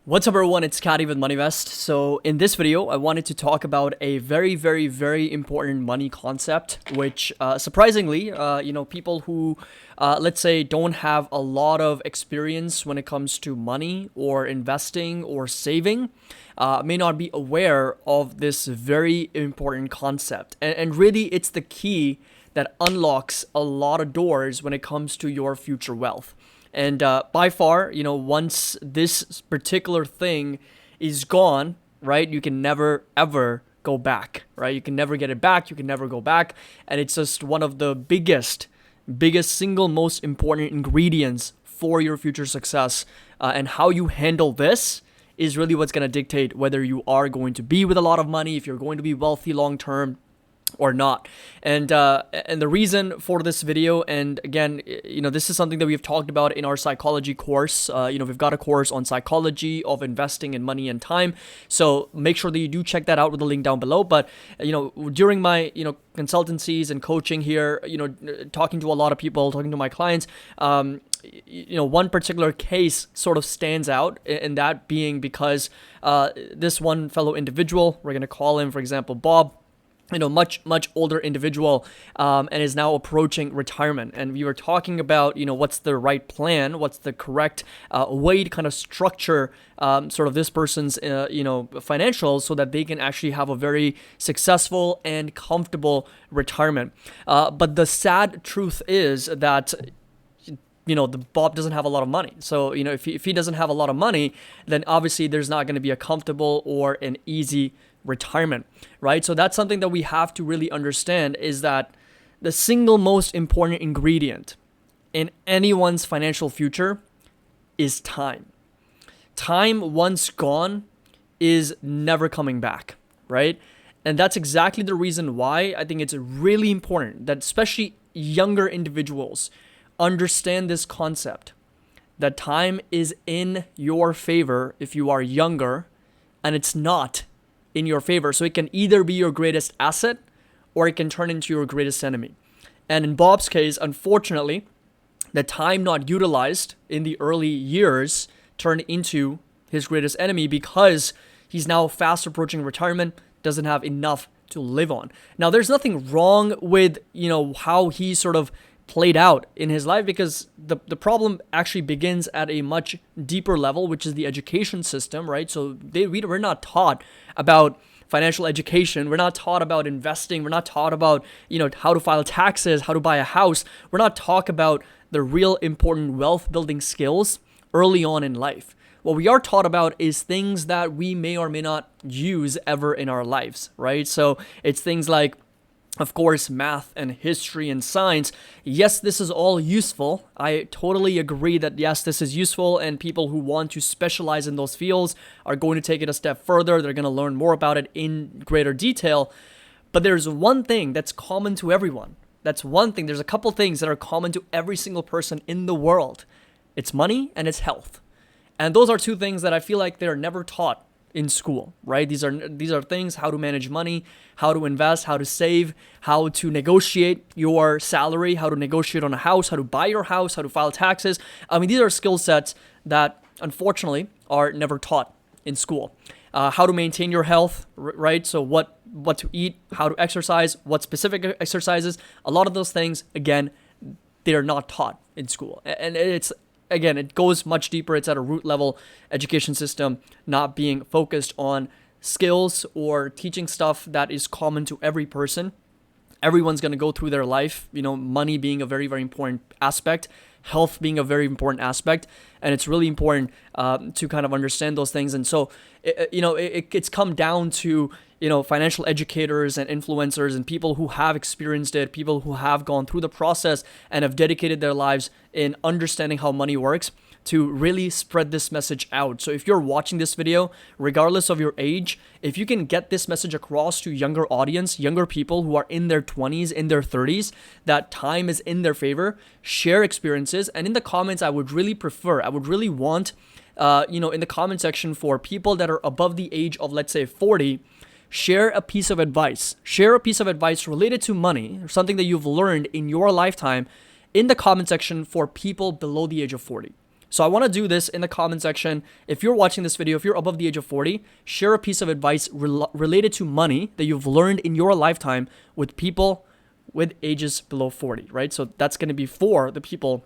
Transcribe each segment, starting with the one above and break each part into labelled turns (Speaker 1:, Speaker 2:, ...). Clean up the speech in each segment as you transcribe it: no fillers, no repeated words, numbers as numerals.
Speaker 1: What's up everyone, it's Caddy with MoneyVest. So in this video, I wanted to talk about a very important money concept, which surprisingly, people who, let's say, don't have a lot of experience when it comes to money or investing or saving, may not be aware of this very important concept. And really, it's the key that unlocks a lot of doors when it comes to your future wealth. And by far, once this particular thing is gone, right, you can never, ever go back, right? You can never get it back. You can never go back. And it's just one of the biggest single most important ingredients for your future success. And how you handle this is really what's going to dictate whether you are going to be with a lot of money, if you're going to be wealthy long term, or not. And the reason for this video, and again, this is something that we've talked about in our psychology course. We've got a course on psychology of investing in money and time. So make sure that you do check that out with the link down below. But, during my, consultancies and coaching here, talking to a lot of people, talking to my clients, one particular case sort of stands out, and that being because this one fellow individual, we're going to call him, for example, Bob, much older individual, and is now approaching retirement. And we were talking about, what's the right plan, what's the correct way to kind of structure sort of this person's, financials so that they can actually have a very successful and comfortable retirement. But the sad truth is that the Bob doesn't have a lot of money. So, if he doesn't have a lot of money, then obviously there's not going to be a comfortable or an easy retirement, right? So that's something that we have to really understand, is that the single most important ingredient in anyone's financial future is time. Time once gone is never coming back, right? And that's exactly the reason why I think it's really important that especially younger individuals understand this concept, that time is in your favor if you are younger, and it's not in your favor. So it can either be your greatest asset or it can turn into your greatest enemy. And in Bob's case, unfortunately, the time not utilized in the early years turned into his greatest enemy, because he's now fast approaching retirement, doesn't have enough to live on. Now, there's nothing wrong with, how he sort of played out in his life, because the problem actually begins at a much deeper level, which is the education system, right? So we're not taught about financial education. We're not taught about investing. We're not taught about, how to file taxes, how to buy a house. We're not taught about the real important wealth building skills early on in life. What we are taught about is things that we may or may not use ever in our lives, right? So it's things like, of course, math and history and science. Yes, this is all useful. I totally agree that yes, this is useful, and people who want to specialize in those fields are going to take it a step further. They're going to learn more about it in greater detail. But there's one thing that's common to everyone. That's one thing. There's a couple things that are common to every single person in the world. It's money and it's health. And those are two things that I feel like they're never taught in school, right? These are things: how to manage money, how to invest, how to save, how to negotiate your salary, how to negotiate on a house, how to buy your house, how to file taxes. I mean, these are skill sets that unfortunately are never taught in school. How to maintain your health, right? So what to eat, how to exercise, what specific exercises. A lot of those things, again, they're not taught in school. And again, it goes much deeper. It's at a root level education system, not being focused on skills or teaching stuff that is common to every person. Everyone's going to go through their life, money being a very important aspect, health being a very important aspect. And it's really important to kind of understand those things. And so, it's come down to, financial educators and influencers and people who have experienced it, people who have gone through the process and have dedicated their lives in understanding how money works, to really spread this message out. So if you're watching this video, regardless of your age, if you can get this message across to younger audience, younger people who are in their 20s, in their 30s, that time is in their favor, share experiences. And in the comments, I would really want, in the comment section, for people that are above the age of, let's say, 40, share a piece of advice. Share a piece of advice related to money, or something that you've learned in your lifetime, in the comment section for people below the age of 40. So I want to do this in the comment section. If you're watching this video, if you're above the age of 40, share a piece of advice related to money that you've learned in your lifetime with people with ages below 40, right? So that's going to be for the people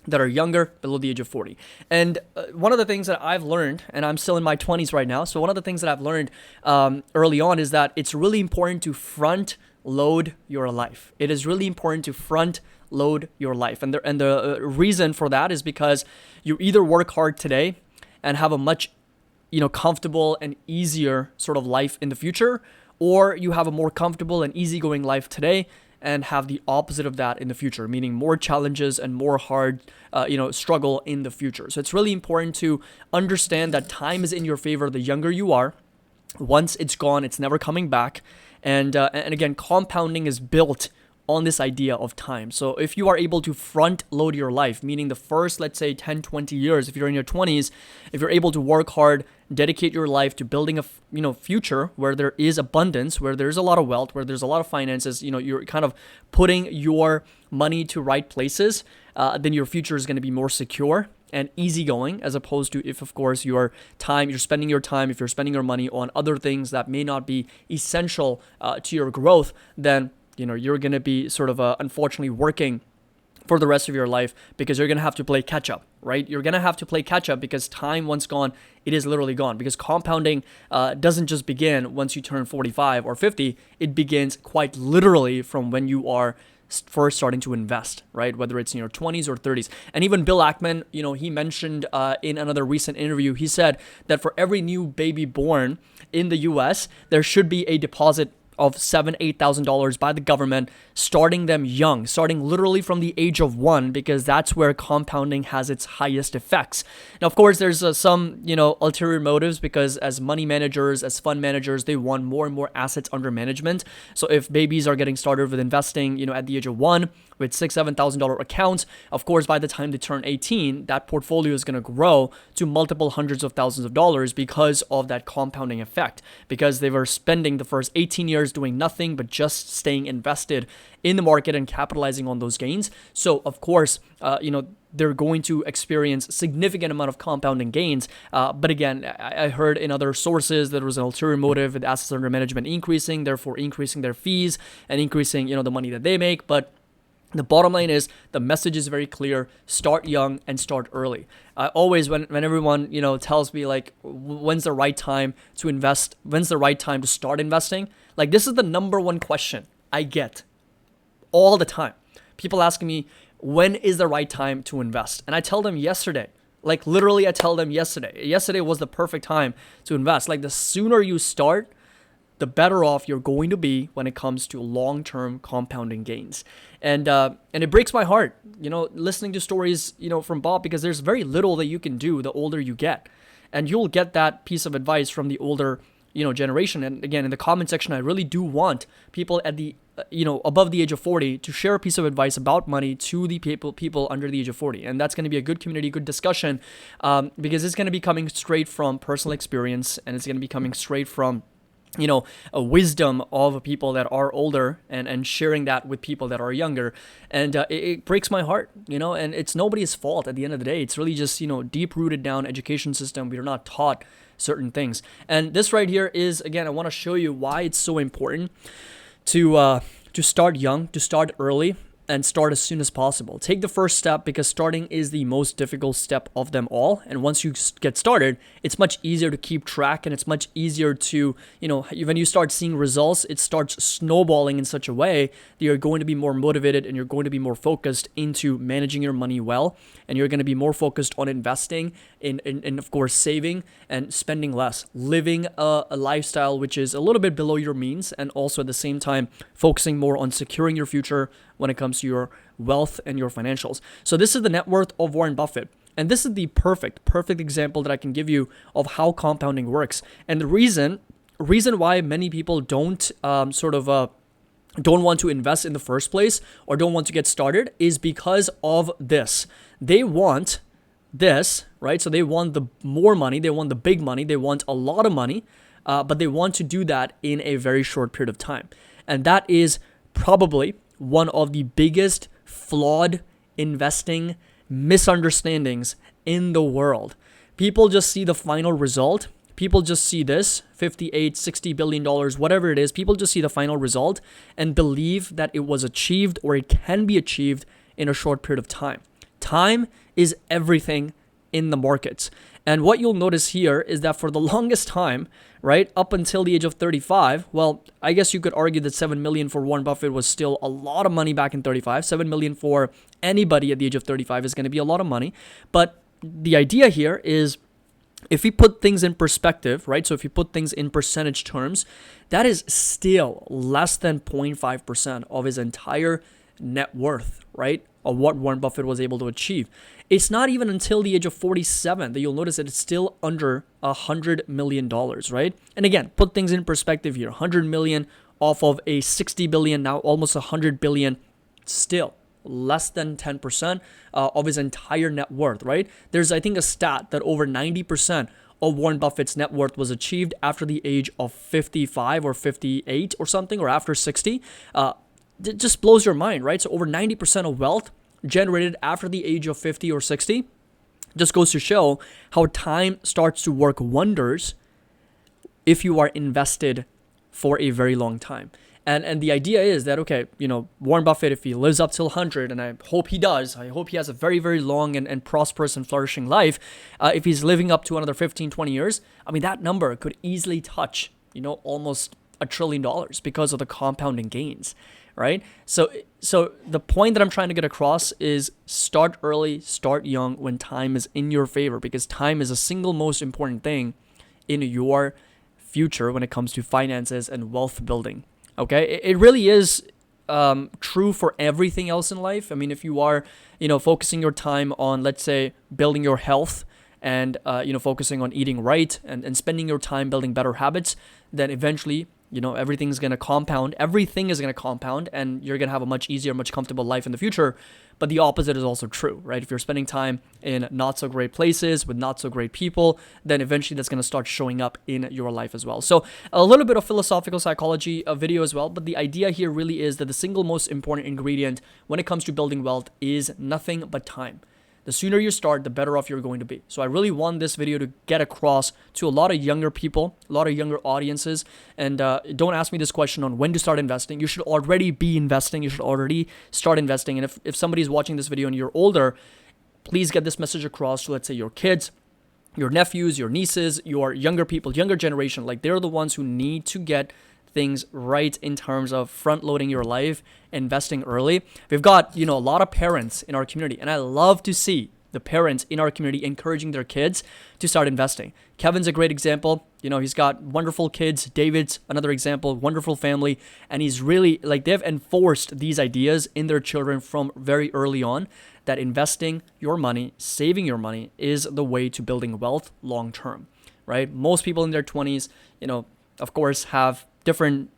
Speaker 1: that are younger, below the age of 40. And one of the things that I've learned, and I'm still in my 20s right now, so one of the things that I've learned early on is that it's really important to front load your life. It is really important to front load your life. And the reason for that is because you either work hard today and have a much comfortable and easier sort of life in the future, or you have a more comfortable and easygoing life today and have the opposite of that in the future, meaning more challenges and more hard, struggle in the future. So it's really important to understand that time is in your favor the younger you are. Once it's gone, it's never coming back. And again, compounding is built on this idea of time. So if you are able to front load your life, meaning the first, let's say 10, 20 years, if you're in your 20s, if you're able to work hard, dedicate your life to building a future where there is abundance, where there's a lot of wealth, where there's a lot of finances, you're kind of putting your money to right places, then your future is going to be more secure and easygoing, as opposed to if, of course, you're spending your time, if you're spending your money on other things that may not be essential to your growth, then you're going to be sort of unfortunately working for the rest of your life, because you're going to have to play catch up, right? You're going to have to play catch up because time, once gone, it is literally gone. Because compounding doesn't just begin once you turn 45 or 50. It begins quite literally from when you are first starting to invest, right? Whether it's in your 20s or 30s. And even Bill Ackman, he mentioned in another recent interview, he said that for every new baby born in the US, there should be a deposit of $7,000-$8,000 by the government, starting them young, starting literally from the age of 1, because that's where compounding has its highest effects. Now, of course, there's some ulterior motives, because as money managers, as fund managers, they want more and more assets under management. So if babies are getting started with investing, at the age of 1 with $6,000-$7,000 accounts, of course, by the time they turn 18, that portfolio is going to grow to multiple hundreds of thousands of dollars because of that compounding effect, because they were spending the first 18 years doing nothing but just staying invested in the market and capitalizing on those gains. So of course, they're going to experience significant amount of compounding gains. But again, I heard in other sources that there was an ulterior motive with assets under management increasing, therefore increasing their fees and increasing, the money that they make. But the bottom line is, the message is very clear: start young and start early. Always, when everyone tells me like, when's the right time to invest, when's the right time to start investing, like this is the number one question I get all the time. People asking me, when is the right time to invest? And I tell them yesterday. Like literally, I tell them yesterday. Yesterday was the perfect time to invest. Like the sooner you start, the better off you're going to be when it comes to long-term compounding gains. And it breaks my heart, listening to stories, from Bob, because there's very little that you can do the older you get. And you'll get that piece of advice from the older, generation. And again, in the comment section, I really do want people at the, above the age of 40 to share a piece of advice about money to the people under the age of 40. And that's going to be a good community, good discussion, because it's going to be coming straight from personal experience, and it's going to be coming straight from a wisdom of people that are older, and sharing that with people that are younger. And it breaks my heart, and it's nobody's fault at the end of the day. It's really just, deep rooted down education system. We are not taught certain things. And this right here is, again, I want to show you why it's so important to start young, to start early, and start as soon as possible. Take the first step, because starting is the most difficult step of them all. And once you get started, it's much easier to keep track, and it's much easier to, when you start seeing results, it starts snowballing in such a way that you're going to be more motivated, and you're going to be more focused into managing your money well, and you're going to be more focused on investing in of course, saving and spending less, living a lifestyle which is a little bit below your means, and also at the same time focusing more on securing your future when it comes to your wealth and your financials. So this is the net worth of Warren Buffett. And this is the perfect example that I can give you of how compounding works. And the reason why many people don't don't want to invest in the first place, or don't want to get started, is because of this. They want this, right? So they want the more money, they want the big money, they want a lot of money, but they want to do that in a very short period of time. And that is probably one of the biggest flawed investing misunderstandings in the world. People just see the final result. People just see this 58, 60 billion dollars, whatever it is. People just see the final result and believe that it was achieved or it can be achieved in a short period of time. Time is everything in the markets. And what you'll notice here is that for the longest time, right, up until the age of 35, well, I guess you could argue that 7 million for Warren Buffett was still a lot of money back in 35. 7 million for anybody at the age of 35 is going to be a lot of money. But the idea here is, if we put things in perspective, right? So if you put things in percentage terms, that is still less than 0.5% of his entire net worth, right? Of what Warren Buffett was able to achieve. It's not even until the age of 47 that you'll notice that it's still under $100 million, right? And again, put things in perspective here. 100 million off of a 60 billion, now almost 100 billion, still less than 10% of his entire net worth, right? There's, I think, a stat that over 90% of Warren Buffett's net worth was achieved after the age of 55 or 58 or something, or after 60. It just blows your mind, right? So over 90% of wealth generated after the age of 50 or 60 just goes to show how time starts to work wonders if you are invested for a very long time. And the idea is that, okay, Warren Buffett, if he lives up till 100, and I hope he does, I hope he has a very, very long and prosperous and flourishing life. If he's living up to another 15, 20 years, I mean, that number could easily touch, almost $1 trillion because of the compounding gains, right? So the point that I'm trying to get across is start early, start young when time is in your favor, because time is the single most important thing in your future when it comes to finances and wealth building. Okay, it really is true for everything else in life. I mean, if you are, focusing your time on, let's say, building your health and, focusing on eating right and spending your time building better habits, then eventually, everything's going to compound. Everything is going to compound, and you're going to have a much easier, much comfortable life in the future. But the opposite is also true, right? If you're spending time in not so great places with not so great people, then eventually that's going to start showing up in your life as well. So a little bit of philosophical psychology video as well. But the idea here really is that the single most important ingredient when it comes to building wealth is nothing but time. The sooner you start, the better off you're going to be. So I really want this video to get across to a lot of younger people, a lot of younger audiences. And don't ask me this question on when to start investing. You should already be investing. You should already start investing. And if somebody's watching this video and you're older, please get this message across to, let's say, your kids, your nephews, your nieces, your younger people, younger generation. Like, they're the ones who need to get things right in terms of front loading your life, investing early. We've got, a lot of parents in our community, and I love to see the parents in our community encouraging their kids to start investing. Kevin's a great example. He's got wonderful kids. David's another example, wonderful family. And he's really, they've enforced these ideas in their children from very early on, that investing your money, saving your money is the way to building wealth long term, right? Most people in their 20s, of course, have different,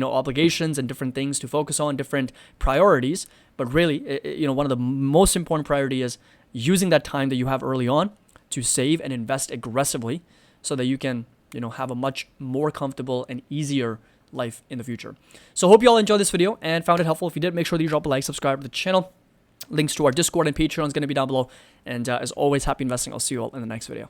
Speaker 1: obligations and different things to focus on, different priorities. But really, one of the most important priority is using that time that you have early on to save and invest aggressively so that you can, have a much more comfortable and easier life in the future. So hope you all enjoyed this video and found it helpful. If you did, make sure that you drop a like, subscribe to the channel. Links to our Discord and Patreon is going to be down below. And as always, happy investing. I'll see you all in the next video.